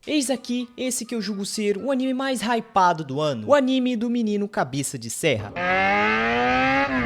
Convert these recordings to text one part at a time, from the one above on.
Eis aqui esse que eu julgo ser o anime mais hypado do ano, o anime do menino cabeça de serra.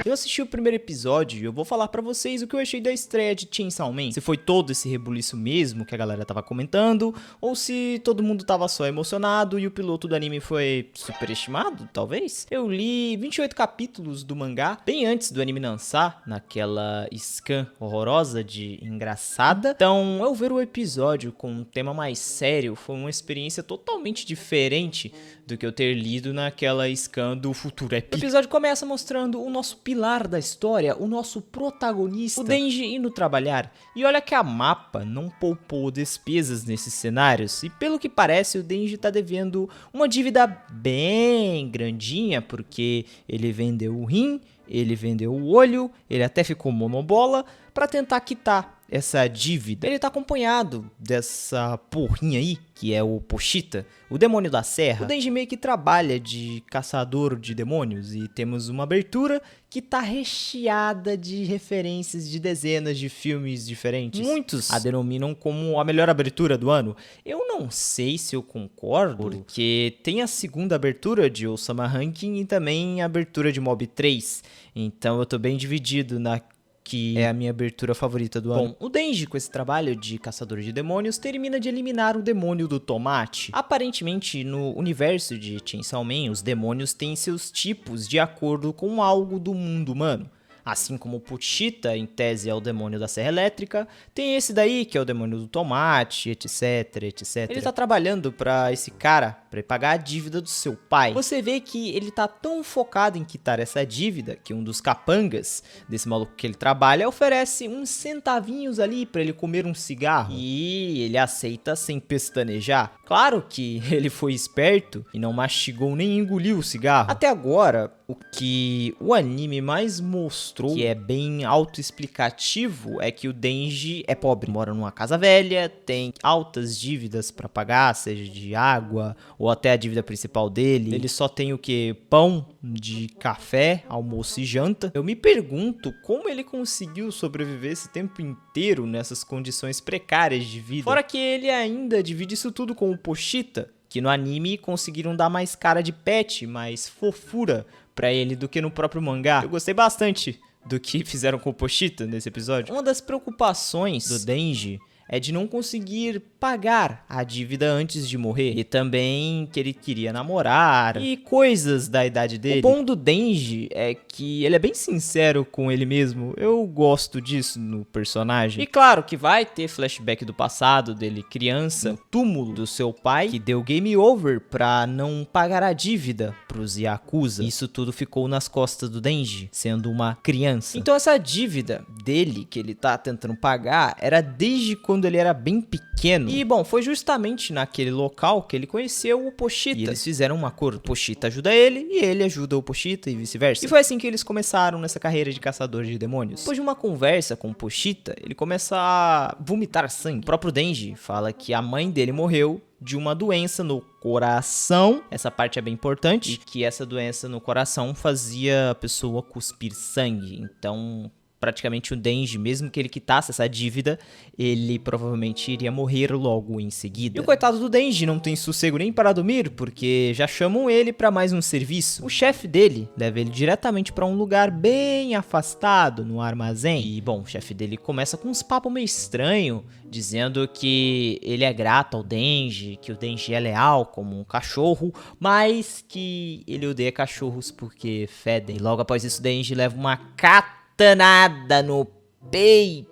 Eu assisti o primeiro episódio e eu vou falar pra vocês o que eu achei da estreia de Chainsaw Man. Se foi todo esse rebuliço mesmo que a galera tava comentando, ou se todo mundo tava só emocionado e o piloto do anime foi superestimado, talvez. Eu li 28 capítulos do mangá, bem antes do anime lançar, naquela scan horrorosa de engraçada. Então, eu ver o episódio com um tema mais sério foi uma experiência totalmente diferente do que eu ter lido naquela scan do futuro épico. O episódio começa mostrando o nosso pilar da história, o nosso protagonista, o Denji indo trabalhar. E olha que a Mappa não poupou despesas nesses cenários. E pelo que parece, o Denji tá devendo uma dívida bem grandinha, porque ele vendeu o rim, ele vendeu o olho, ele até ficou monobola para tentar quitar essa dívida. Ele tá acompanhado dessa porrinha aí, que é o Pochita, o demônio da serra. O Denji meio que trabalha de caçador de demônios e temos uma abertura que tá recheada de referências de dezenas de filmes diferentes. Muitos a denominam como a melhor abertura do ano. Eu não sei se eu concordo, porque tem a segunda abertura de Osama Ranking e também a abertura de Mob 3. Então eu tô bem dividido na que é a minha abertura favorita do ano. Bom, o Denji, com esse trabalho de caçador de demônios, termina de eliminar o demônio do tomate. Aparentemente, no universo de Chainsaw Man, os demônios têm seus tipos de acordo com algo do mundo humano. Assim como o Pochita, em tese, é o demônio da serra elétrica, tem esse daí que é o demônio do tomate, etc, etc. Ele tá trabalhando pra esse cara, pra pagar a dívida do seu pai. Você vê que ele tá tão focado em quitar essa dívida, que um dos capangas desse maluco que ele trabalha oferece uns centavinhos ali pra ele comer um cigarro. E ele aceita sem pestanejar. Claro que ele foi esperto e não mastigou nem engoliu o cigarro. Até agora, o que o anime mais mostrou, que é bem autoexplicativo, é que o Denji é pobre, mora numa casa velha, tem altas dívidas pra pagar, seja de água ou até a dívida principal dele. Ele só tem o que? Pão de café, almoço e janta. Eu me pergunto como ele conseguiu sobreviver esse tempo inteiro nessas condições precárias de vida. Fora que ele ainda divide isso tudo com o Pochita, que no anime conseguiram dar mais cara de pet, mais fofura pra ele do que no próprio mangá. Eu gostei bastante do que fizeram com o Pochita nesse episódio. Uma das preocupações do Denji é de não conseguir pagar a dívida antes de morrer. E também que ele queria namorar e coisas da idade dele. O bom do Denji é que ele é bem sincero com ele mesmo. Eu gosto disso no personagem. E claro que vai ter flashback do passado dele criança, no túmulo do seu pai, que deu game over pra não pagar a dívida pros Yakuza. Isso tudo ficou nas costas do Denji, sendo uma criança. Então essa dívida dele, que ele tá tentando pagar, era desde quando ele era bem pequeno. E bom, foi justamente naquele local que ele conheceu o Pochita. E eles fizeram um acordo. O Pochita ajuda ele e ele ajuda o Pochita e vice-versa. E foi assim que eles começaram nessa carreira de caçador de demônios. Depois de uma conversa com o Pochita, ele começa a vomitar sangue. O próprio Denji fala que a mãe dele morreu de uma doença no coração, essa parte é bem importante, e que essa doença no coração fazia a pessoa cuspir sangue. Então, praticamente o Denji, mesmo que ele quitasse essa dívida, ele provavelmente iria morrer logo em seguida. E o coitado do Denji não tem sossego nem para dormir, porque já chamam ele para mais um serviço. O chefe dele leva ele diretamente para um lugar bem afastado, no armazém. E bom, o chefe dele começa com uns papos meio estranhos, dizendo que ele é grato ao Denji, que o Denji é leal como um cachorro, mas que ele odeia cachorros porque fedem. E logo após isso, o Denji leva uma catanada no peito.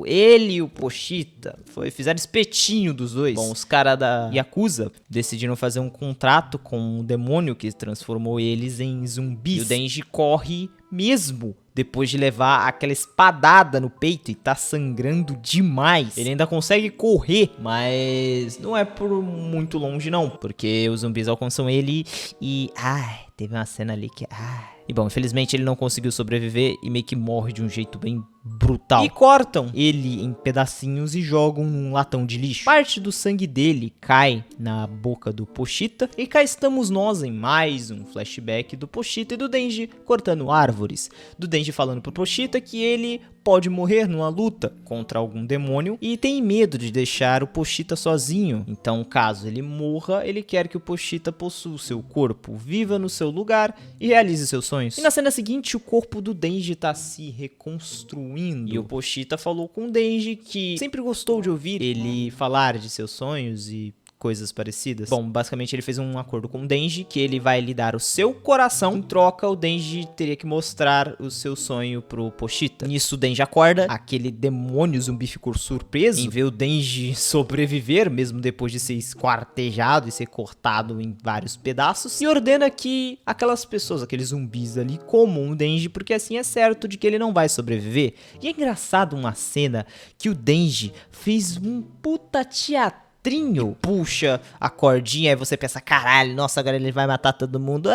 Ele e o Pochita fizeram espetinho dos dois. Bom, os caras da Yakuza decidiram fazer um contrato com o demônio que transformou eles em zumbis. E o Denji corre mesmo depois de levar aquela espadada no peito e tá sangrando demais. Ele ainda consegue correr, mas não é por muito longe não, porque os zumbis alcançam ele e... teve uma cena ali que... E bom, infelizmente ele não conseguiu sobreviver e meio que morre de um jeito bem brutal. E cortam ele em pedacinhos e jogam num latão de lixo. Parte do sangue dele cai na boca do Pochita. E cá estamos nós em mais um flashback do Pochita e do Denji cortando árvores. Do Denji Denji falando pro Pochita que ele pode morrer numa luta contra algum demônio e tem medo de deixar o Pochita sozinho. Então, caso ele morra, ele quer que o Pochita possua seu corpo, viva no seu lugar e realize seus sonhos. E na cena seguinte, o corpo do Denji tá se reconstruindo. E o Pochita falou com o Denji que sempre gostou de ouvir ele falar de seus sonhos e coisas parecidas. Bom, basicamente ele fez um acordo com o Denji, que ele vai lhe dar o seu coração. Em troca, o Denji teria que mostrar o seu sonho pro Pochita. Nisso, o Denji acorda. Aquele demônio zumbi ficou surpreso em ver o Denji sobreviver, mesmo depois de ser esquartejado e ser cortado em vários pedaços. E ordena que aquelas pessoas, aqueles zumbis ali, comam o Denji, porque assim é certo de que ele não vai sobreviver. E é engraçado uma cena que o Denji fez um puta teatro. Puxa a cordinha e você pensa, caralho, nossa, agora ele vai matar todo mundo.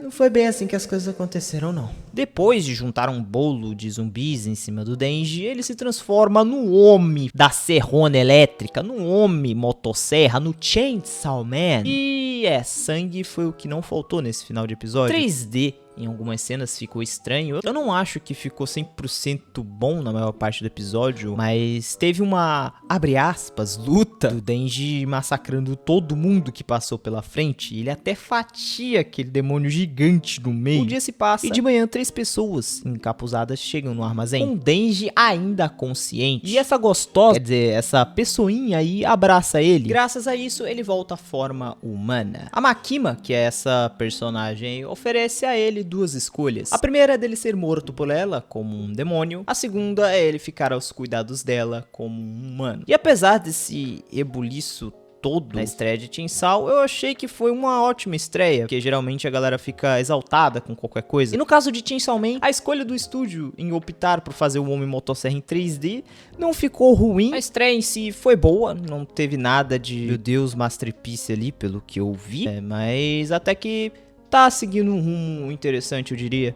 Não foi bem assim que as coisas aconteceram, não. Depois de juntar um bolo de zumbis em cima do Denji, ele se transforma no homem da serrona elétrica, no homem motosserra, no Chainsaw Man. E sangue foi o que não faltou nesse final de episódio. 3D. Em algumas cenas ficou estranho. Eu não acho que ficou 100% bom na maior parte do episódio, mas teve uma, abre aspas, luta do Denji massacrando todo mundo que passou pela frente. Ele até fatia aquele demônio gigante no meio. O dia se passa e de manhã 3 pessoas encapuzadas chegam no armazém, com o Denji ainda consciente. E essa gostosa, quer dizer, essa pessoinha aí abraça ele. Graças a isso, ele volta à forma humana. A Makima, que é essa personagem, oferece a ele 2 escolhas. A primeira é dele ser morto por ela, como um demônio. A segunda é ele ficar aos cuidados dela, como um humano. E apesar desse rebuliço todo na estreia de Chainsaw, eu achei que foi uma ótima estreia, porque geralmente a galera fica exaltada com qualquer coisa. E no caso de Chainsaw Man, a escolha do estúdio em optar por fazer o Homem Motosserra em 3D não ficou ruim. A estreia em si foi boa, não teve nada de, meu Deus, masterpiece ali, pelo que eu vi, mas até que tá seguindo um rumo interessante, eu diria.